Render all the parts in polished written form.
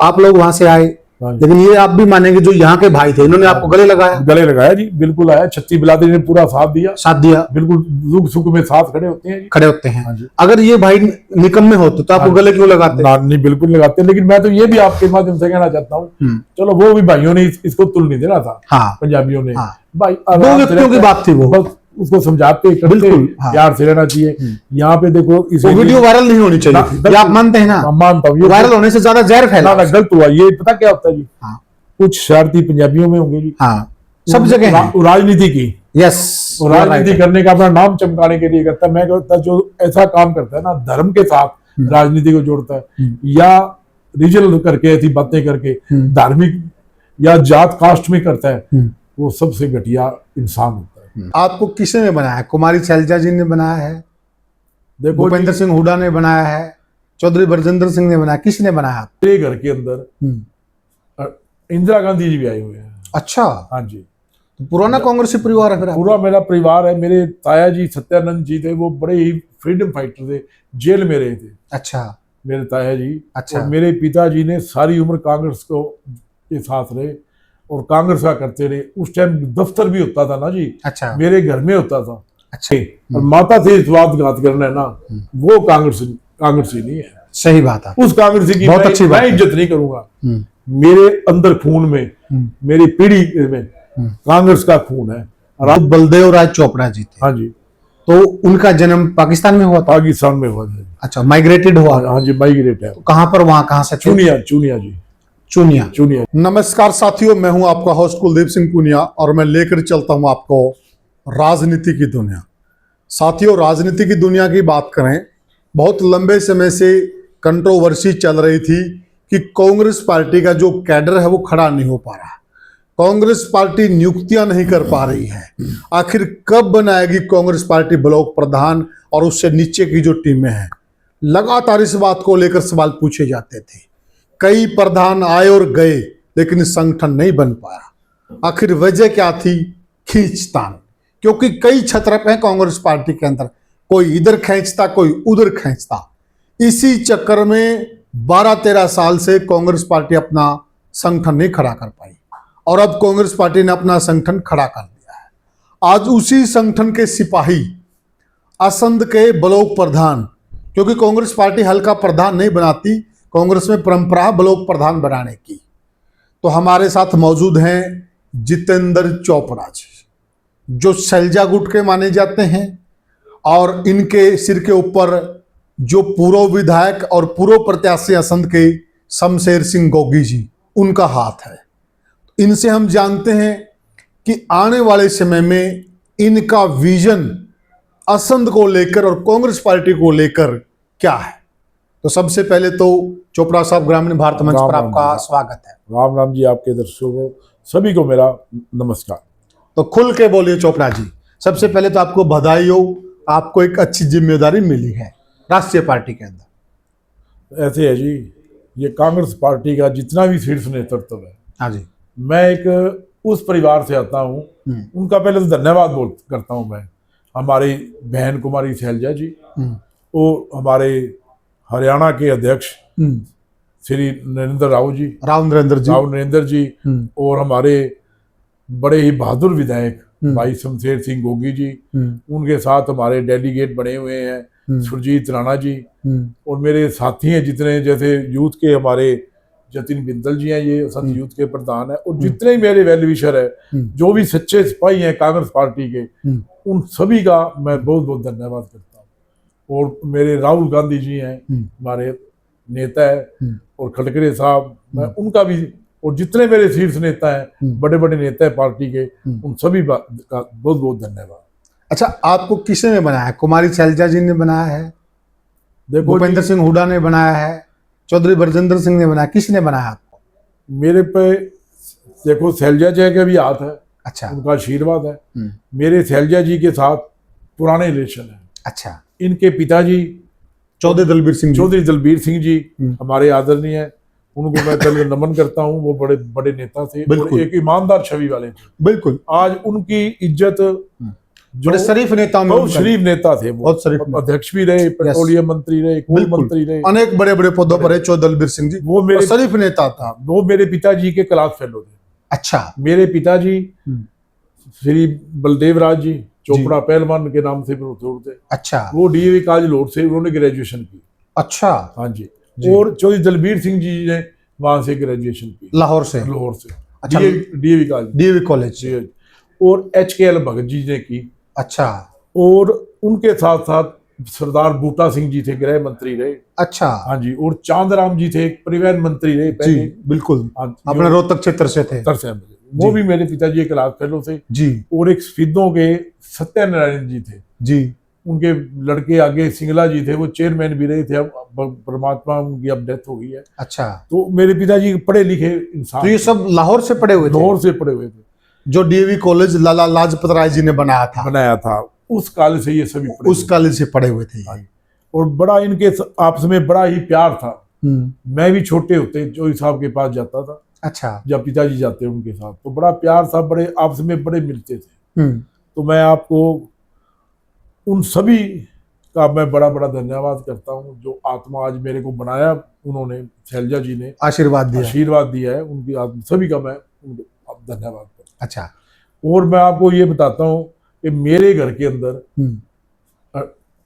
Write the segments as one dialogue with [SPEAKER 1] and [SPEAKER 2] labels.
[SPEAKER 1] आप लोग वहां से आए, लेकिन ये आप भी मानेंगे जो यहाँ के भाई थे इन्होंने आपको गले लगाया
[SPEAKER 2] जी, बिल्कुल आया। छत्ती बिलादी ने पूरा साथ दिया, बिल्कुल दुख सुख में साथ खड़े होते हैं
[SPEAKER 1] हाँ जी। अगर ये भाई निकम्मे होते तो आपको गले क्यों लगाते?
[SPEAKER 2] नहीं, बिल्कुल लगाते। लेकिन मैं तो ये भी आपके माध्यम से कहना चाहता हूँ, चलो वो भी भाइयों ने इसको तुल नहीं देना था, पंजाबियों ने, भाई
[SPEAKER 1] दो व्यक्तियों की बात थी, वो
[SPEAKER 2] उसको समझाते प्यार से रहना चाहिए। यहाँ पे देखो इस
[SPEAKER 1] वीडियो वायरल नहीं होनी चाहिए, आप मानते हैं ना?
[SPEAKER 2] मानता हूँ,
[SPEAKER 1] वायरल होने से ज्यादा जहर फैला,
[SPEAKER 2] गलत हुआ। ये पता क्या होता है जी, कुछ शरारती पंजाबियों में होंगे जी,
[SPEAKER 1] सब जगह
[SPEAKER 2] राजनीति की,
[SPEAKER 1] यस,
[SPEAKER 2] राजनीति करने का अपना नाम चमकाने के लिए करता है। मैं कहता जो ऐसा काम करता है ना, धर्म के साथ राजनीति को जोड़ता है या रीजनल करके ऐसी बातें करके धार्मिक या जात कास्ट में करता है, वो सबसे घटिया इंसान होता है।
[SPEAKER 1] आपको किसने बनाया? कुमारी शैलजा जी ने बनाया है, देखो भूपेंद्र सिंह हुड्डा ने बनाया है, चौधरी बरजिंदर सिंह ने बनाया, किसने बनाया?
[SPEAKER 2] मेरे घर के अंदर इंदिरा गांधी जी भी आए हुए हैं।
[SPEAKER 1] अच्छा,
[SPEAKER 2] हाँ जी,
[SPEAKER 1] तो पुराना कांग्रेसी परिवार है?
[SPEAKER 2] पूरा मेरा परिवार है। मेरे ताया जी सत्यानंद जी थे, वो बड़े ही फ्रीडम फाइटर थे, जेल में रहे थे।
[SPEAKER 1] अच्छा,
[SPEAKER 2] मेरे ताया जी।
[SPEAKER 1] अच्छा।
[SPEAKER 2] और मेरे पिताजी ने सारी उम्र कांग्रेस को के साथ रहे और कांग्रेस का करते रहे। उस टाइम दफ्तर भी होता था ना जी,
[SPEAKER 1] अच्छा,
[SPEAKER 2] मेरे घर में होता था।
[SPEAKER 1] अच्छा।
[SPEAKER 2] और माता से स्वादघात करना है ना, वो कांग्रेसी नहीं है।
[SPEAKER 1] सही बात है,
[SPEAKER 2] उस कांग्रेसी की
[SPEAKER 1] बहुत अच्छी बात
[SPEAKER 2] मैं इज्जत नहीं करूंगा। मेरे अंदर खून में, मेरी पीढ़ी में कांग्रेस का खून है।
[SPEAKER 1] राव बलदेव राय चोपड़ा जी थे।
[SPEAKER 2] हाँ जी।
[SPEAKER 1] तो उनका जन्म पाकिस्तान में हुआ था?
[SPEAKER 2] पाकिस्तान में हुआ था।
[SPEAKER 1] अच्छा, माइग्रेटेड हुआ?
[SPEAKER 2] हाँ जी, माइग्रेट है।
[SPEAKER 1] तो कहाँ पर, वहाँ कहाँ से?
[SPEAKER 2] चुनिया जी, चुनिया।
[SPEAKER 1] नमस्कार साथियों, मैं हूं आपका होस्ट कुलदीप सिंह पुनिया और मैं लेकर चलता हूं आपको राजनीति की दुनिया। साथियों, राजनीति की दुनिया की बात करें, बहुत लंबे समय से कंट्रोवर्सी चल रही थी कि कांग्रेस पार्टी का जो कैडर है वो खड़ा नहीं हो पा रहा, कांग्रेस पार्टी नियुक्तियां नहीं कर पा रही है। आखिर कब बनाएगी कांग्रेस पार्टी ब्लॉक प्रधान और उससे नीचे की जो टीमें हैं? लगातार इस बात को लेकर सवाल पूछे जाते थे। कई प्रधान आए और गए, लेकिन संगठन नहीं बन पाया। आखिर वजह क्या थी? खींचतान। क्योंकि कई छत्रप हैं कांग्रेस पार्टी के अंदर, कोई इधर खींचता, कोई उधर खींचता। इसी चक्कर में 12-13 साल से कांग्रेस पार्टी अपना संगठन नहीं खड़ा कर पाई और अब कांग्रेस पार्टी ने अपना संगठन खड़ा कर दिया है। आज उसी संगठन के सिपाही, असंध के ब्लॉक प्रधान, क्योंकि कांग्रेस पार्टी हल्का प्रधान नहीं बनाती, कांग्रेस में परंपरा ब्लॉक प्रधान बनाने की। तो हमारे साथ मौजूद हैं जितेंद्र चोपड़ा जी, जो शैलजा गुट के माने जाते हैं और इनके सिर के ऊपर जो पूर्व विधायक और पूर्व प्रत्याशी असंध के शमशेर सिंह गोगी जी, उनका हाथ है। इनसे हम जानते हैं कि आने वाले समय में इनका विजन असंध को लेकर और कांग्रेस पार्टी को लेकर क्या है। तो सबसे पहले तो चोपड़ा साहब, ग्रामीण भारत मंच पर आपका स्वागत है।
[SPEAKER 2] राम राम जी, आपके दर्शकों सभी को मेरा नमस्कार।
[SPEAKER 1] तो खुल के बोलिए चोपड़ा जी। सबसे पहले तो आपको बधाई हो, आपको एक अच्छी जिम्मेदारी मिली है राष्ट्रीय पार्टी के अंदर।
[SPEAKER 2] ऐसे है जी, ये कांग्रेस पार्टी का जितना भी शीर्ष नेतृत्व है,
[SPEAKER 1] हाँ जी,
[SPEAKER 2] मैं एक उस परिवार से आता हूँ, उनका पहले तो धन्यवाद करता हूँ मैं। हमारी बहन कुमारी शैलजा जी और हमारे हरियाणा के अध्यक्ष श्री राव नरेंद्र जी और हमारे बड़े ही बहादुर विधायक भाई शमशेर सिंह गोगी जी, उनके साथ हमारे डेलीगेट बने हुए हैं सुरजीत राणा जी, और मेरे साथी हैं जितने, जैसे यूथ के हमारे जतिन बिंदल जी हैं, ये संत यूथ के प्रधान है, और जितने मेरे वेल विशर है, जो भी सच्चे सिपाही हैं कांग्रेस पार्टी के, उन सभी का मैं बहुत बहुत धन्यवाद करता हूँ। और मेरे राहुल गांधी जी हैं, हमारे नेता है, और खड़गरे साहब, मैं उनका भी, और जितने मेरे शीर्ष नेता हैं, बड़े बड़े नेता है पार्टी के, उन सभी का बहुत बहुत धन्यवाद।
[SPEAKER 1] अच्छा, आपको किसने बनाया? कुमारी शैलजा जी ने बनाया है, देखो भूपेंद्र सिंह हुड्डा ने बनाया है, चौधरी बरजिंदर सिंह ने बनाया, किसने बनाया आपको?
[SPEAKER 2] मेरे पे देखो शैलजा जी का भी हाथ है।
[SPEAKER 1] अच्छा, उनका
[SPEAKER 2] आशीर्वाद है। मेरे शैलजा जी के साथ पुराने रिलेशन है।
[SPEAKER 1] अच्छा,
[SPEAKER 2] इनके पिताजी
[SPEAKER 1] चौधरी
[SPEAKER 2] दलबीर सिंह जी हमारे आदरणीय है, उनको मैं पहले नमन करता हूँ। वो बड़े बड़े नेता थे और एक ईमानदार छवि वाले थे।
[SPEAKER 1] बिल्कुल।
[SPEAKER 2] आज उनकी इज्जत
[SPEAKER 1] बड़े शरीफ नेताओं में
[SPEAKER 2] बहुत
[SPEAKER 1] उनका-
[SPEAKER 2] शरीफ नेता थे वो,
[SPEAKER 1] बहुत शरीफ नेता।
[SPEAKER 2] अध्यक्ष भी रहे, पेट्रोलियम मंत्री रहे, कोल
[SPEAKER 1] बिल्कुल।
[SPEAKER 2] मंत्री रहे।
[SPEAKER 1] अनेक बड़े बड़े पदों पर है दलबीर सिंह जी,
[SPEAKER 2] वो मेरे-
[SPEAKER 1] और शरीफ नेता था।
[SPEAKER 2] वो मेरे पिताजी के क्लास फेलो थे।
[SPEAKER 1] अच्छा।
[SPEAKER 2] मेरे पिताजी श्री बलदेव राज जी चोपड़ा पहलवान के नाम से मशहूर थे।
[SPEAKER 1] अच्छा।
[SPEAKER 2] वो डीएवी कॉलेज लोड से उन्होंने ग्रेजुएशन की।
[SPEAKER 1] अच्छा।
[SPEAKER 2] हाँ जी। और चौधरी दलबीर सिंह जी ने वहां से ग्रेजुएशन की,
[SPEAKER 1] लाहौर से।
[SPEAKER 2] लाहौर से।
[SPEAKER 1] अच्छा।
[SPEAKER 2] DAV college.
[SPEAKER 1] DAV college.
[SPEAKER 2] और HKL भगत जी ने की।
[SPEAKER 1] अच्छा।
[SPEAKER 2] और उनके साथ साथ सरदार बूटा सिंह जी थे, गृह मंत्री रहे।
[SPEAKER 1] अच्छा
[SPEAKER 2] हाँ जी। और चांदराम जी थे, परिवहन मंत्री रहे
[SPEAKER 1] जी,
[SPEAKER 2] पहले।
[SPEAKER 1] बिल्कुल
[SPEAKER 2] हाँ जी।
[SPEAKER 1] अपने रोहतक क्षेत्र से थे।
[SPEAKER 2] उत्तर से वो भी मेरे पिताजी के क्लास फेलो थे।
[SPEAKER 1] जी
[SPEAKER 2] और एक सिद्धों के सत्यनारायण जी थे,
[SPEAKER 1] जी।
[SPEAKER 2] उनके लड़के आगे सिंगला जी थे, वो चेयरमैन भी रहे थे। अब परमात्मा उनकी अब डेथ हो गई है।
[SPEAKER 1] अच्छा।
[SPEAKER 2] तो मेरे पिताजी पढ़े लिखे इंसान
[SPEAKER 1] तो ये
[SPEAKER 2] थे।
[SPEAKER 1] सब लाहौर से पढ़े हुए थे,
[SPEAKER 2] लाहौर से पढ़े हुए थे,
[SPEAKER 1] जो डीएवी कॉलेज लाला लाजपत राय जी ने बनाया था,
[SPEAKER 2] बनाया था। उस काल से ये सभी पढ़े
[SPEAKER 1] उस कॉलेज से पढ़े हुए थे ये।
[SPEAKER 2] और बड़ा इनके आपस में बड़ा ही प्यार था।
[SPEAKER 1] हम्म।
[SPEAKER 2] मैं भी छोटे होते चौधरी साहब के पास जाता था,
[SPEAKER 1] अच्छा।
[SPEAKER 2] जब पिताजी जाते उनके साथ, तो बड़ा प्यार था, बड़े आपस में बड़े मिलते थे।
[SPEAKER 1] हम्म।
[SPEAKER 2] तो मैं आपको उन सभी का मैं बड़ा बड़ा धन्यवाद करता हूँ, जो आत्मा आज मेरे को बनाया उन्होंने, शैलजा जी ने
[SPEAKER 1] आशीर्वाद दिया।
[SPEAKER 2] आशीर्वाद दिया है, उनकी आत्मा सभी का मैं उनको धन्यवाद करता
[SPEAKER 1] अच्छा।
[SPEAKER 2] हूँ। और मैं आपको ये बताता हूँ कि मेरे घर के अंदर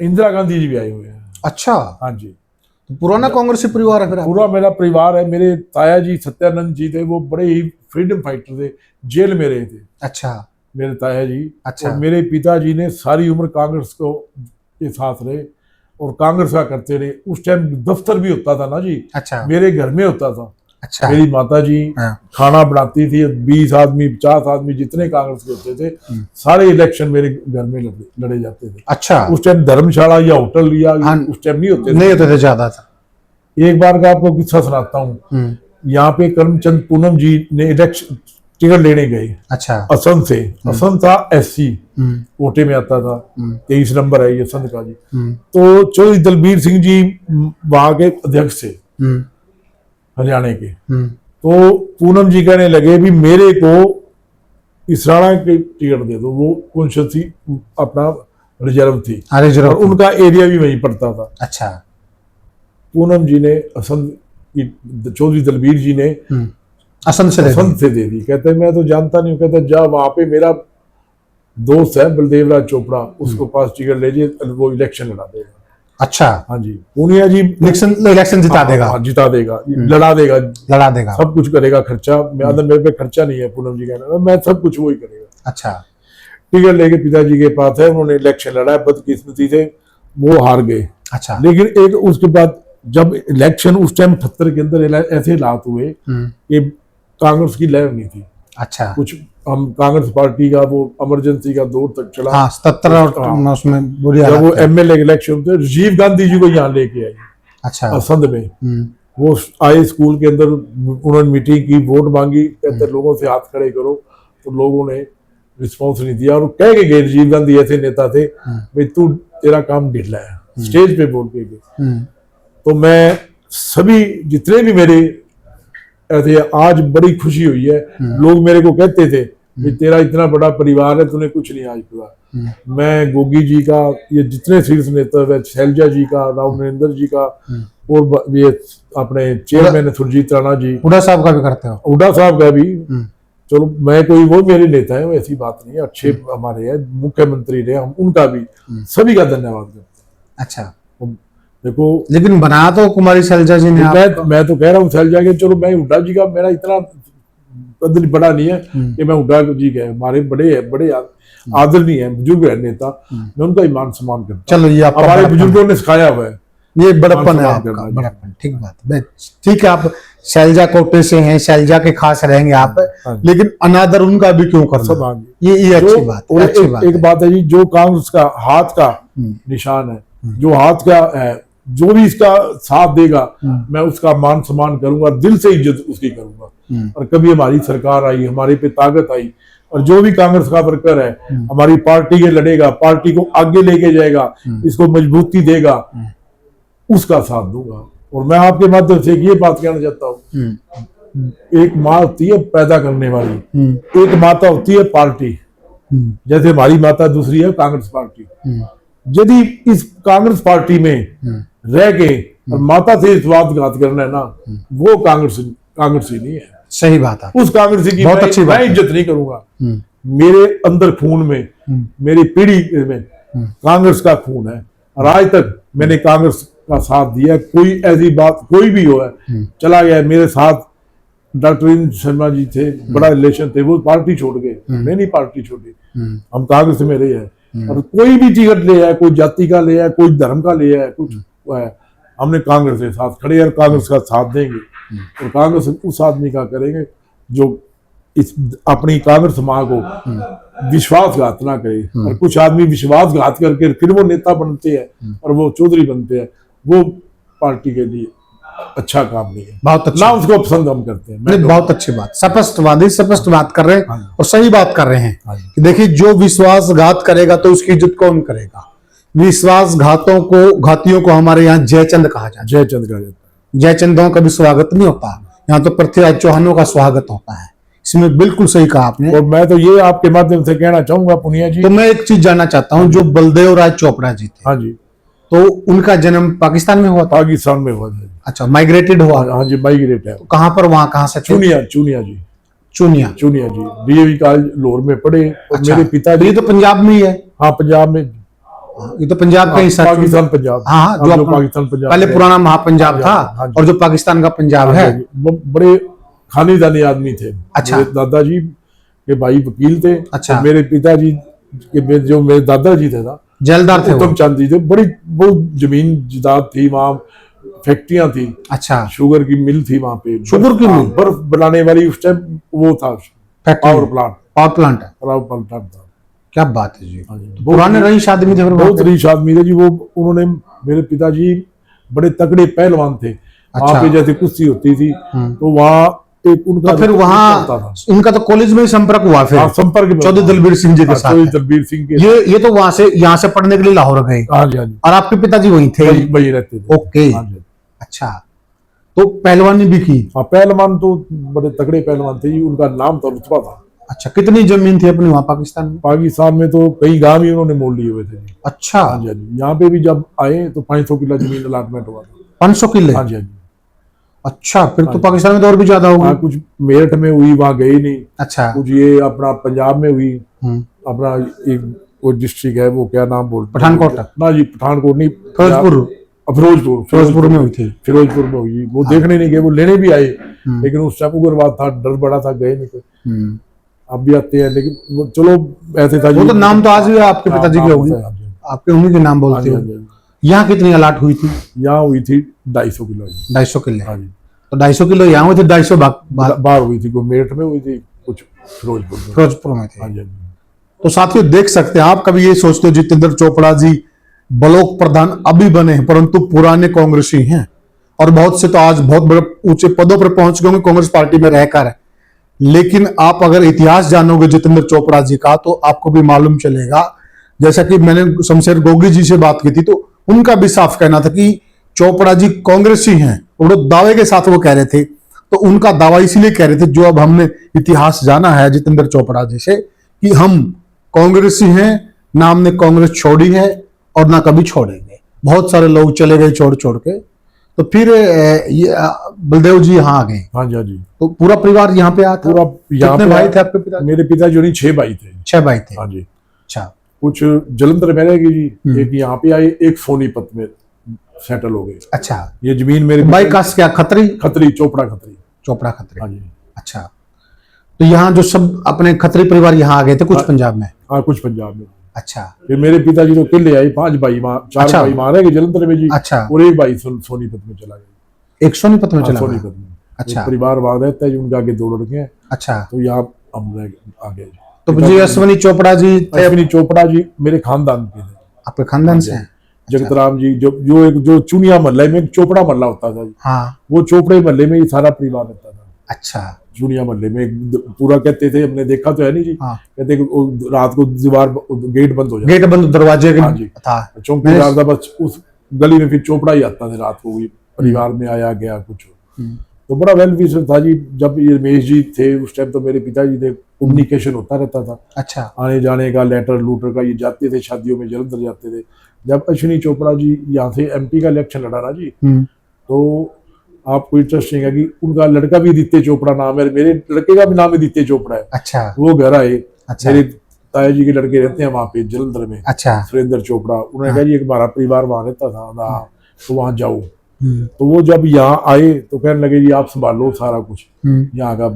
[SPEAKER 2] इंदिरा गांधी जी भी आए हुए हैं।
[SPEAKER 1] अच्छा।
[SPEAKER 2] हाँ जी।
[SPEAKER 1] तो पुराना कांग्रेसी परिवार है फिर आप?
[SPEAKER 2] पूरा मेरा परिवार है। मेरे ताया जी सत्यानंद जी थे, वो बड़े ही फ्रीडम फाइटर थे, जेल में रहे थे
[SPEAKER 1] अच्छा।
[SPEAKER 2] मेरे ताया जी।
[SPEAKER 1] अच्छा।
[SPEAKER 2] और मेरे पिताजी ने सारी उम्र कांग्रेस को के साथ रहे और कांग्रेस का करते रहे। उस टाइम दफ्तर भी होता था ना जी,
[SPEAKER 1] अच्छा।
[SPEAKER 2] मेरे घर में होता था।
[SPEAKER 1] अच्छा।
[SPEAKER 2] मेरी माता जी
[SPEAKER 1] हाँ।
[SPEAKER 2] खाना बनाती थी, 20 आदमी 50 आदमी जितने कांग्रेस के होते थे, सारे इलेक्शन मेरे घर में लड़े जाते थे।
[SPEAKER 1] अच्छा।
[SPEAKER 2] उस टाइम धर्मशाला या होटल या
[SPEAKER 1] हाँ।
[SPEAKER 2] उस टाइम नहीं होते
[SPEAKER 1] नहीं होते थे ज्यादा था।
[SPEAKER 2] एक बार का आपको किस्सा सुनाता हूँ। यहाँ पे करमचंद पूनम जी ने इलेक्शन टिकट लेने गए
[SPEAKER 1] अच्छा।
[SPEAKER 2] असम से। असम था SC कोटे में आता था, 23 नंबर है ये असम का जी। तो चौधरी दलबीर सिंह जी वहां के अध्यक्ष थे हरियाणा के। तो पूनम जी कहने लगे भी मेरे को इसराना की टिकट दे दो, वो कॉन्स्टिट्यूंसी अपना रिजर्व थी
[SPEAKER 1] रिजर्व
[SPEAKER 2] और उनका एरिया भी वहीं पड़ता था।
[SPEAKER 1] अच्छा।
[SPEAKER 2] पूनम जी ने असम की, चौधरी दलबीर जी ने
[SPEAKER 1] असम से
[SPEAKER 2] असम से दे दी। कहते मैं तो जानता नहीं हूँ। कहते जा वहां पे मेरा दोस्त है बलदेव राज चोपड़ा, उसको पास टिकट ले जी, वो इलेक्शन लड़ा देगा।
[SPEAKER 1] अच्छा।
[SPEAKER 2] हाँ जी। पूनिया जी
[SPEAKER 1] इलेक्शन जिता देगा।
[SPEAKER 2] हाँ, जिता देगा, लड़ा देगा,
[SPEAKER 1] लड़ा देगा,
[SPEAKER 2] सब कुछ करेगा। खर्चा मेरे पे खर्चा नहीं है, पूनम जी कहना मैं सब कुछ वही करेगा।
[SPEAKER 1] अच्छा।
[SPEAKER 2] टिकट लेके पिताजी के पास है, उन्होंने इलेक्शन लड़ा, बदकिस्मती से वो हार गए।
[SPEAKER 1] अच्छा।
[SPEAKER 2] लेकिन एक उसके बाद जब इलेक्शन उस टाइम 78 के अंदर ऐसे हालात हुए कि कांग्रेस की लहर नहीं थी।
[SPEAKER 1] अच्छा।
[SPEAKER 2] कुछ हम कांग्रेस पार्टी का वो इमरजेंसी का दौर तक चला।
[SPEAKER 1] हाँ, 77 उसमें बुरी
[SPEAKER 2] जब वो
[SPEAKER 1] हालत है।
[SPEAKER 2] MLA इलेक्शन थे, राजीव गांधी जी को यहाँ लेके आई
[SPEAKER 1] अच्छा।
[SPEAKER 2] असंध में। वो आए स्कूल के अंदर, उन्होंने मीटिंग की, वोट मांगी, कहते लोगों से हाथ खड़े करो, तो लोगों ने रिस्पॉन्स नहीं दिया और कह के गए, राजीव गांधी ऐसे नेता थे, भाई तू तेरा काम ढीला है, स्टेज पे बोल के गए। तो मैं सभी जितने भी मेरे ऐसे, आज बड़ी खुशी हुई है। लोग मेरे को कहते थे कि तेरा इतना बड़ा परिवार है, तूने कुछ नहीं आज पूरा। मैं गोगी जी का, ये जितने शीर्ष नेता है, शैलजा जी का, राव नरेंद्र जी का, और ये अपने चेयरमैन सुरजीत राणा जी,
[SPEAKER 1] हुड्डा साहब का भी करते हो?
[SPEAKER 2] हुड्डा साहब का भी। चलो मैं कोई वो मेरे नेता है, ऐसी बात नहीं है, अच्छे हमारे हैं, मुख्यमंत्री रहे हम, उनका भी सभी का धन्यवाद करते हैं।
[SPEAKER 1] अच्छा।
[SPEAKER 2] देखो,
[SPEAKER 1] लेकिन बनाया तो कुमारी शैलजा जी ने
[SPEAKER 2] मैं तो कह रहा हूँ शैलजा के, चलो मैं हुड्डा जी का, मेरा इतना कदर बड़ा नहीं है कि मैं हुड्डा जी का, हमारे बड़े आदरणीय है, बुजुर्ग है नेता, मैं उनका ही मान सम्मान करता हूँ।
[SPEAKER 1] चलो, ये
[SPEAKER 2] हमारे बुजुर्गों ने सिखाया हुआ है,
[SPEAKER 1] ये बड़प्पन है
[SPEAKER 2] मान
[SPEAKER 1] आपका,
[SPEAKER 2] सम्मान
[SPEAKER 1] बड़प्पन। ठीक बात है, ठीक है। आप शैलजा कोटे से हैं, शैलजा के खास रहेंगे आप, लेकिन अनादर उनका भी क्यों करना?
[SPEAKER 2] सब आगे।
[SPEAKER 1] ये अच्छी बात है, अच्छी बात है।
[SPEAKER 2] एक बात है जी, जो कांग्रेस का हाथ का निशान है, जो हाथ का है, जो भी इसका साथ देगा, मैं उसका मान सम्मान करूंगा, दिल से इज्जत उसकी करूंगा। और कभी हमारी सरकार आई, हमारे पे ताकत आई, और जो भी कांग्रेस का वर्कर है हमारी पार्टी के लड़ेगा, पार्टी को आगे लेके जाएगा, इसको मजबूती देगा, उसका साथ दूंगा। और मैं आपके माध्यम से ये बात कहना चाहता हूँ, एक माँ होती है पैदा करने वाली, एक माता होती है पार्टी। जैसे हमारी माता दूसरी है कांग्रेस पार्टी। यदि इस कांग्रेस पार्टी में रह के और माता से विश्वासघात करना है ना, वो कांग्रेस ही नहीं है।
[SPEAKER 1] सही बात है।
[SPEAKER 2] उस कांग्रेस की
[SPEAKER 1] बहुत अच्छी बात
[SPEAKER 2] मैं इज्जत नहीं करूंगा। मेरे अंदर खून में, मेरी पीढ़ी में कांग्रेस का खून है और आज तक मैंने कांग्रेस का साथ दिया। कोई ऐसी बात कोई भी हो है चला गया मेरे साथ। डॉक्टर वीरेंद्र शर्मा जी थे, बड़ा रिलेशन थे, वो पार्टी छोड़ गए, मैंने नहीं पार्टी छोड़ी, हम कांग्रेस में रहे हैं। और कोई भी टिकट ले आए, कोई जाति का ले आए, कोई धर्म का ले आए, कुछ है, हमने कांग्रेस के साथ खड़े और कांग्रेस का साथ देंगे। और कांग्रेस उस आदमी का करेंगे जो इस अपनी कांग्रेस माँ को विश्वासघात ना करे। और कुछ आदमी विश्वासघात करके फिर वो नेता बनते हैं और वो चौधरी बनते हैं, वो पार्टी के लिए अच्छा काम नहीं है।
[SPEAKER 1] बहुत अच्छा,
[SPEAKER 2] ना उसको पसंद हम करते हैं।
[SPEAKER 1] नहीं, बहुत अच्छी बात, स्पष्ट बात कर रहे हैं और सही बात कर रहे हैं कि देखिए, जो विश्वासघात करेगा तो उसकी इज्जत कौन करेगा। घातियों को हमारे यहाँ जयचंद कहा जाता है।
[SPEAKER 2] जयचंद का
[SPEAKER 1] जयचंदों का भी स्वागत नहीं होता, यहाँ तो पृथ्वीराज चौहानों का स्वागत होता है। इसमें बिल्कुल सही कहा आपने।
[SPEAKER 2] और मैं तो ये आपके माध्यम से कहना चाहूंगा पुनिया जी,
[SPEAKER 1] तो मैं एक चीज जानना चाहता हूँ, जो बलदेव राय चोपड़ा जी थे,
[SPEAKER 2] हाँ जी,
[SPEAKER 1] तो उनका जन्म पाकिस्तान में हुआ था?
[SPEAKER 2] पाकिस्तान में हुआ था।
[SPEAKER 1] अच्छा, माइग्रेटेड हुआ?
[SPEAKER 2] हाँ जी, माइग्रेट है।
[SPEAKER 1] तो कहाँ पर, वहाँ कहाँ से?
[SPEAKER 2] चुनिया जी,
[SPEAKER 1] चुनिया
[SPEAKER 2] जी डीएवी कॉलेज लाहौर में पढ़े। और
[SPEAKER 1] अच्छा,
[SPEAKER 2] मेरे पिताजी,
[SPEAKER 1] ये तो पंजाब में ही है।
[SPEAKER 2] हाँ पंजाब में,
[SPEAKER 1] ये तो पंजाब का हिस्सा,
[SPEAKER 2] पाकिस्तान पंजाब,
[SPEAKER 1] हाँ, जो
[SPEAKER 2] पाकिस्तान पंजाब
[SPEAKER 1] पहले पुराना महापंजाब था और जो पाकिस्तान का पंजाब है।
[SPEAKER 2] वो बड़े खानदानी आदमी थे।
[SPEAKER 1] अच्छा।
[SPEAKER 2] मेरे दादाजी के भाई वकील थे।
[SPEAKER 1] अच्छा।
[SPEAKER 2] मेरे पिताजी के जो मेरे दादाजी थे ना,
[SPEAKER 1] जैलदार थे,
[SPEAKER 2] उत्तम चंद जी थे। बड़ी बहुत जमीन जायदाद थी, वहाँ फैक्ट्रियां थी।
[SPEAKER 1] अच्छा,
[SPEAKER 2] शुगर की मिल थी वहाँ पे,
[SPEAKER 1] शुगर की मिल,
[SPEAKER 2] बर्फ बनाने वाली, उस टाइम वो था पावर प्लांट था।
[SPEAKER 1] क्या बात है जी।
[SPEAKER 2] तो
[SPEAKER 1] पुराने रईस आदमी थे,
[SPEAKER 2] बहुत रईस आदमी थे जी वो। उन्होंने, मेरे पिताजी बड़े तगड़े पहलवान थे। वहाँ पे जैसे कुश्ती होती थी तो वहाँ एक उनका,
[SPEAKER 1] तो फिर वहाँ इनका तो कॉलेज में ही संपर्क हुआ फिर,
[SPEAKER 2] संपर्क में
[SPEAKER 1] चौधरी दलबीर सिंह जी के साथ।
[SPEAKER 2] चौधरी दलबीर सिंह के,
[SPEAKER 1] ये तो वहां से, यहाँ से पढ़ने के लिए लाहौर गए।
[SPEAKER 2] हाँ जी, हाँ जी।
[SPEAKER 1] और आपके पिताजी वहीं थे?
[SPEAKER 2] वहीं रहते थे।
[SPEAKER 1] ओके, अच्छा। तो पहलवानी भी की?
[SPEAKER 2] हाँ, पहलवान तो बड़े तगड़े पहलवान थे जी। उनका नाम था, रुतबा था।
[SPEAKER 1] अच्छा, कितनी जमीन थी अपनी वहाँ पाकिस्तान में?
[SPEAKER 2] पाकिस्तान में तो कई गांव ही उन्होंने मोल लिए हुए थे जी।
[SPEAKER 1] अच्छा,
[SPEAKER 2] हाँ जी, हाँ जी। यहाँ पे भी जब आए तो 500 किलो जमीन अलॉटमेंट हुआ था।
[SPEAKER 1] 500 किले?
[SPEAKER 2] हाँ जी, हाँ जी।
[SPEAKER 1] अच्छा, फिर तो पाकिस्तान में तो और भी ज्यादा होगी।
[SPEAKER 2] हाँ, कुछ मेरठ में हुई, वहाँ गई नहीं।
[SPEAKER 1] अच्छा,
[SPEAKER 2] कुछ ये अपना पंजाब में हुई। अपना एक वो डिस्ट्रिक्ट है, वो क्या नाम बोलते,
[SPEAKER 1] पठानकोट
[SPEAKER 2] ना जी, पठानकोट नहीं,
[SPEAKER 1] फिरोजपुर में हुई थी।
[SPEAKER 2] फिरोजपुर में हुई। वो देखने नहीं गए, वो लेने भी आए, लेकिन उस टाइम उग्रवाद था, डर बड़ा था, गए नहीं। अब भी आते हैं, लेकिन वो चलो ऐसे था।
[SPEAKER 1] वो तो नाम तो आज भी आपके पिताजी की होगी, आपके उन्हीं के नाम बोलते हो। यहाँ कितनी अलाट हुई थी?
[SPEAKER 2] यहाँ हुई थी 250 किलो।
[SPEAKER 1] 250 किले?
[SPEAKER 2] हाँ जी।
[SPEAKER 1] तो 250 किलो यहाँ हुई थी, 250
[SPEAKER 2] बाहर हुई थी। मेरठ में हुई थी, कुछ फिरोजपुर में
[SPEAKER 1] थे।
[SPEAKER 2] हाँ जी।
[SPEAKER 1] तो साथियों, देख सकते हैं आप, कभी ये सोचते हो जितेंद्र चोपड़ा जी ब्लॉक प्रधान अभी बने हैं, परंतु पुराने कांग्रेसी हैं और बहुत से तो आज बहुत बड़े ऊंचे पदों पर पहुंच गए होंगे कांग्रेस पार्टी में रहकर। लेकिन आप अगर इतिहास जानोगे जितेंद्र चोपड़ा जी का, तो आपको भी मालूम चलेगा, जैसा कि मैंने शमशेर गोगी जी से बात की थी, तो उनका भी साफ कहना था कि चोपड़ा जी कांग्रेसी हैं। वो दावे के साथ वो कह रहे थे। तो उनका दावा इसीलिए कह रहे थे, जो अब हमने इतिहास जाना है जितेंद्र चोपड़ा जी से, कि हम कांग्रेसी हैं, ना हमने कांग्रेस छोड़ी है और ना कभी छोड़ेंगे। बहुत सारे लोग चले गए छोड़ के। तो फिर ये बलदेव जी यहाँ आ गए।
[SPEAKER 2] हाँ जी, हाँ जी।
[SPEAKER 1] तो पूरा परिवार यहाँ पे आया था?
[SPEAKER 2] पूरा यहाँ
[SPEAKER 1] कितने भाई थे आपके पिता?
[SPEAKER 2] मेरे पिताजी नहीं, 6 भाई थे।
[SPEAKER 1] 6 भाई थे?
[SPEAKER 2] हाँ जी।
[SPEAKER 1] अच्छा।
[SPEAKER 2] कुछ जलंधर में रह गए जी, एक यहाँ पे आए, एक सोनीपत में सेटल हो गए।
[SPEAKER 1] अच्छा,
[SPEAKER 2] ये जमीन मेरे
[SPEAKER 1] भाई कास्ट क्या? खत्री?
[SPEAKER 2] चोपड़ा खत्री।
[SPEAKER 1] हाँ जी। अच्छा, तो यहाँ जो सब अपने खत्री परिवार यहाँ आ गए थे, कुछ पंजाब में?
[SPEAKER 2] हाँ, कुछ पंजाब में।
[SPEAKER 1] अच्छा।
[SPEAKER 2] फिर मेरे पिताजी तो किले आए, 5 भाई वहाँ, 4 भाई वहाँ रह गए जलंधर में जी।
[SPEAKER 1] अच्छा।
[SPEAKER 2] और एक भाई सोनीपत में चला गया।
[SPEAKER 1] एक सोनीपत में चला गया?
[SPEAKER 2] सोनीपत में।
[SPEAKER 1] अच्छा।
[SPEAKER 2] परिवार वहाँ रहता है जी, उनके आगे 2 लड़के हैं।
[SPEAKER 1] अच्छा।
[SPEAKER 2] तो यहाँ हम आ गए।
[SPEAKER 1] तो जी अश्विनी चोपड़ा जी?
[SPEAKER 2] अश्विनी चोपड़ा जी मेरे खानदान के थे।
[SPEAKER 1] आपके खानदान से हैं?
[SPEAKER 2] जगतराम जी, जो चुनिया महल्ले में चोपड़ा महल्ला होता था,
[SPEAKER 1] हाँ,
[SPEAKER 2] वो चोपड़े महल्ले में ही सारा परिवार रहता था।
[SPEAKER 1] अच्छा।
[SPEAKER 2] चुनिया महल्ले में पूरा कहते थे, हमने देखा तो है नहीं जी।
[SPEAKER 1] हाँ।
[SPEAKER 2] कहते रात को दीवार गेट बंद हो जाता,
[SPEAKER 1] गेट बंद, दरवाजे
[SPEAKER 2] था, चौकीदार था, बस उस गली में फिर चोपड़ा ही आता था रात को, परिवार में आया गया कुछ। तो बड़ा वेल विशर था जी। जब ये रमेश जी थे उस टाइम, तो मेरे पिताजी थे, कम्युनिकेशन होता रहता था,
[SPEAKER 1] अच्छा।
[SPEAKER 2] आने जाने का, लेटर लूटर का, ये जाते थे शादियों में, जलंधर जाते थे। जब अश्विनी चोपड़ा जी यहाँ से MP का इलेक्शन लड़ा ना जी, तो आपको इंटरेस्टिंग है कि उनका लड़का भी आदित्य चोपड़ा नाम है, मेरे लड़के का भी नाम आदित्य चोपड़ा है।
[SPEAKER 1] अच्छा।
[SPEAKER 2] वो घर आए,
[SPEAKER 1] अच्छा।
[SPEAKER 2] मेरे ताया जी के लड़के रहते हैं वहाँ पे जलंधर में,
[SPEAKER 1] अच्छा।
[SPEAKER 2] सुरेंद्र चोपड़ा। उन्होंने कहा जी एक हमारा परिवार वहाँ रहता था ना, तो वहाँ जाओ। तो वो जब यहाँ आए तो कहने लगे जी आप संभालो सारा कुछ यहाँ का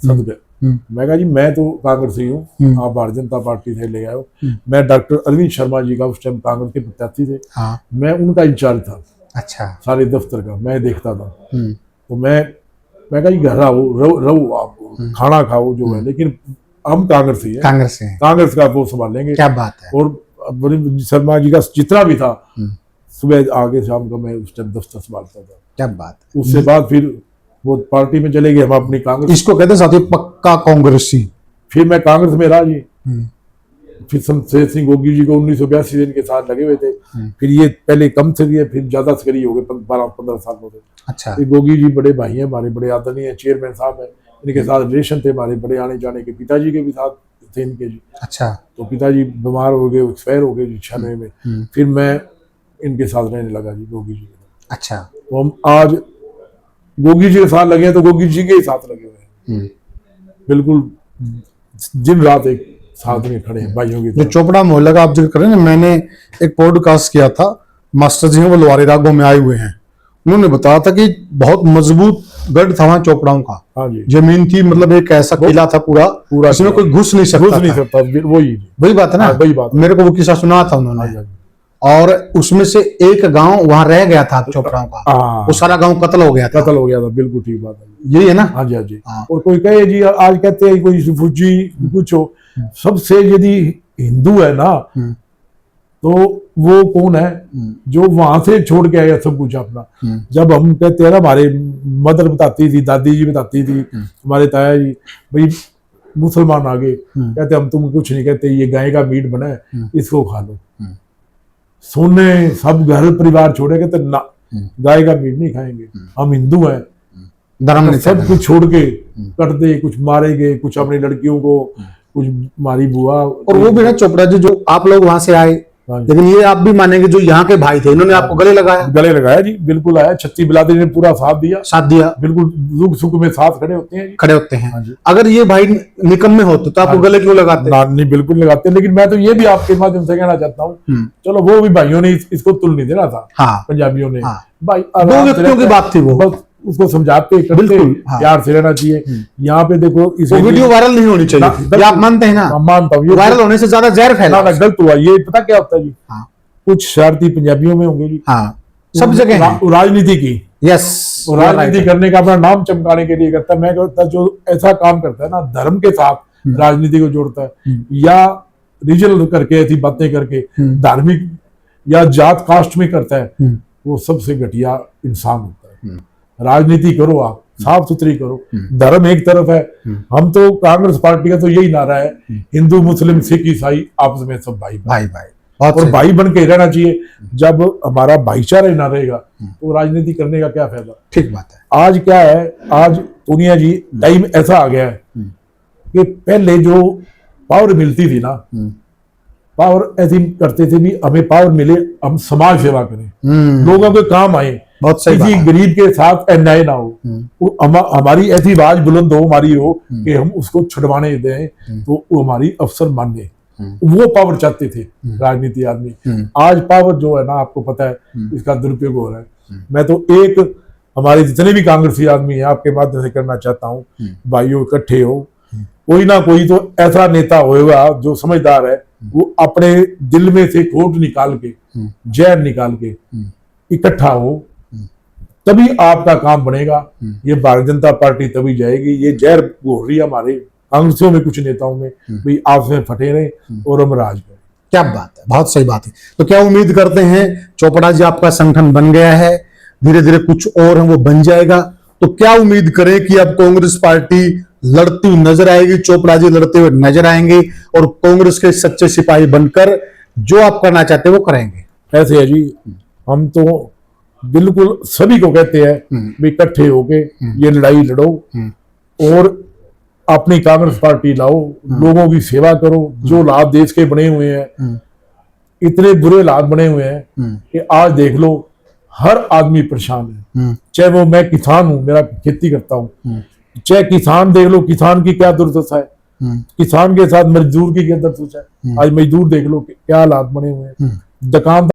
[SPEAKER 2] सदगत। मैं कहा जी मैं तो कांग्रेस ही हूँ, आप भारतीय जनता पार्टी से ले आए हो। मैं डॉक्टर अरविंद शर्मा जी का, उस टाइम कांग्रेस के प्रत्याशी थे, मैं उनका इंचार्ज था।
[SPEAKER 1] अच्छा।
[SPEAKER 2] सारे दफ्तर का मैं देखता था। तो मैं कहा जी घर आओ, रहो आप, खाना खाओ जो है, लेकिन हम कांग्रेस ही है, कांग्रेस का वो संभालेंगे।
[SPEAKER 1] क्या बात है।
[SPEAKER 2] और अरविंद शर्मा जी का जितना भी था, सुबह आगे शाम को मैं उस टाइम दफ्तर संभालता था।
[SPEAKER 1] क्या बात है।
[SPEAKER 2] उसके बाद फिर वो पार्टी में चले गए, हम अपनी कांग्रेस,
[SPEAKER 1] इसको कहते हैं साथियों पक्का कांग्रेसी।
[SPEAKER 2] फिर मैं कांग्रेस में रहा जी। फिर शमशेर सिंह गोगी जी को 1982 इनके साथ लगे हुए थे। फिर ये पहले कम से दिए, फिर ज्यादा सक्रिय हो गए 12-15 साल हो गए।
[SPEAKER 1] अच्छा।
[SPEAKER 2] फिर गोगी जी बड़े भाई हैं हमारे, बड़े आदरणीय चेयरमैन साहब हैं, इनके साथ रिलेशन थे हमारे, बड़े आने जाने के। पिताजी के भी साथ थे इनके जी।
[SPEAKER 1] अच्छा।
[SPEAKER 2] तो पिताजी बीमार हो गए, एक्सपायर हो गए जी 96 में। फिर मैं इनके साथ रहने लगा जी, गोगी जी के साथ।
[SPEAKER 1] अच्छा।
[SPEAKER 2] तो हम आज गोगी जी के साथ लगे हैं, तो गोगी जी के ही साथ लगे हुए हैं, बिल्कुल दिन रात एक साथ में खड़े हैं भाइयों की
[SPEAKER 1] जो
[SPEAKER 2] तरह।
[SPEAKER 1] चोपड़ा मोहल्ला का आप जिक्र करें ना, मैंने एक पॉडकास्ट किया था, मास्टर जी हैं वो लोहारी रागों में आए हुए हैं, उन्होंने बताया था कि बहुत मजबूत गढ़ था वहाँ चोपड़ाओं का।
[SPEAKER 2] हाँ जी।
[SPEAKER 1] जमीन थी, मतलब एक ऐसा किला था पूरा इसमें कोई घुस नहीं सकता। वही बात है ना,
[SPEAKER 2] वही बात।
[SPEAKER 1] मेरे को वो किस्सा सुना था उन्होंने। और उसमें से एक गांव वहां रह गया था चोपड़ाओं का, वो सारा गांव कत्ल हो गया था।
[SPEAKER 2] बिल्कुल ठीक बात है,
[SPEAKER 1] यही है ना।
[SPEAKER 2] हाँ जी, हाँ जी। और कोई कहे जी आज कहते हैं कोई फौजी कुछ हो, सबसे यदि हिंदू है ना तो वो कौन है जो वहां से छोड़ के आया सब कुछ अपना। जब हम कहते हैं ना, हमारे मदर बताती थी, दादी जी बताती थी, हमारे ताया जी, भाई मुसलमान आ गए, कहते हम तुम कुछ नहीं कहते, ये गाय का मीट बना है इसको खा लो। सोने सब घर परिवार छोड़े, कहते ना गाय का मीट नहीं खाएंगे, हम हिंदू हैं,
[SPEAKER 1] धर्म
[SPEAKER 2] तो सब कुछ छोड़ के कर दे, कुछ मारे गए, कुछ अपनी लड़कियों को, कुछ मारी बुआ।
[SPEAKER 1] और वो भी ना चोपड़ा जी, जो आप लोग वहां से आए, लेकिन ये आप भी मानेंगे जो यहाँ के भाई थे, इन्होंने आपको गले लगाया
[SPEAKER 2] जी, बिल्कुल आया। छत्ती बिलादी ने पूरा साथ दिया, बिल्कुल दुख सुख में साथ खड़े होते हैं
[SPEAKER 1] हाँ जी। अगर ये भाई निकम्मे होते तो आपको गले क्यों लगाते?
[SPEAKER 2] नहीं, बिल्कुल लगाते। लेकिन मैं तो ये भी आपके माध्यम से कहना चाहता हूँ, चलो वो भी भाइयों ने इसको तुल नहीं देना था। पंजाबियों ने भाई,
[SPEAKER 1] दो व्यक्तियों की बात थी, वो
[SPEAKER 2] उसको समझाते करते प्यार से रहना चाहिए। यहाँ पे देखो, इस
[SPEAKER 1] वीडियो वायरल नहीं होनी चाहिए, आप मानते हैं ना?
[SPEAKER 2] मानता हूँ,
[SPEAKER 1] वायरल होने से ज्यादा जहर फैला,
[SPEAKER 2] गलत हुआ। ये पता क्या होता है जी, कुछ शरारती पंजाबियों में होंगे जी,
[SPEAKER 1] सब जगह
[SPEAKER 2] राजनीति की,
[SPEAKER 1] यस,
[SPEAKER 2] राजनीति करने का अपना नाम चमकाने के लिए करता है। मैं कहता जो ऐसा काम करता है ना, धर्म के साथ राजनीति को जोड़ता है, या रीजनल करके ऐसी बातें करके धार्मिक या जात कास्ट में करता है, वो सबसे घटिया इंसान होता है। राजनीति करो, आप साफ सुथरी करो, धर्म एक तरफ है। हम तो कांग्रेस पार्टी का तो यही नारा है, हिंदू मुस्लिम सिख ईसाई आपस में सब भाई भाई और भाई बन के रहना चाहिए। जब हमारा भाईचारा ही ना रहेगा तो राजनीति करने का क्या फायदा?
[SPEAKER 1] ठीक बात है।
[SPEAKER 2] आज क्या है, आज दुनिया जी टाइम ऐसा आ गया है कि पहले जो पावर मिलती थी ना, पावर ऐसी करते थे भी हमें पावर मिले, हम समाज सेवा करें, लोगों के काम आए, किसी गरीब के साथ अन्याय ना हो, हमारी ऐसी आवाज बुलंद हो, हमारी हो कि हम उसको छुड़वाने दें, तो वो हमारी अफसर माने। वो पावर चाहते थे राजनीति आदमी। आज पावर जो है ना, आपको पता है इसका दुरुपयोग हो रहा है। मैं तो एक हमारे जितने भी कांग्रेसी आदमी है आपके माध्यम से करना चाहता हूँ, भाइयों इकट्ठे हो, कोई ना कोई तो ऐसा नेता होगा जो समझदार है, वो अपने दिल में से खोट निकाल के, जहर निकाल के इकट्ठा हो, तभी आपका काम बनेगा। ये भारतीय जनता पार्टी तभी जाएगी। ये जहर घोल रही है हमारे कांग्रेसियों में, कुछ नेताओं में, भाई आपस में फटे रहे और हम राज करें।
[SPEAKER 1] क्या बात है, बहुत सही बात है। तो क्या उम्मीद करते हैं, चोपड़ा जी आपका संगठन बन गया है, धीरे धीरे कुछ और है वो बन जाएगा, तो क्या उम्मीद करें कि अब कांग्रेस पार्टी लड़ती हुई नजर आएगी, चोपड़ा जी लड़ते हुए नजर आएंगे और कांग्रेस के सच्चे सिपाही बनकर जो आप करना चाहते हैं वो करेंगे?
[SPEAKER 2] ऐसे है जी, हम तो बिल्कुल सभी को कहते हैं भी इकट्ठे होके ये लड़ाई लड़ो और अपनी कांग्रेस पार्टी लाओ, लोगों की सेवा करो। जो हालात देश के बने हुए हैं, इतने बुरे हालात बने हुए हैं कि आज देख लो हर आदमी परेशान है। चाहे वो मैं किसान हूं, मेरा खेती करता हूं, चाहे किसान देख लो, किसान की क्या दुर्दशा है, किसान के साथ मजदूर की क्या दुर्दशा है। आज मजदूर देख लो क्या हालात बने हुए हैं, दुकानदार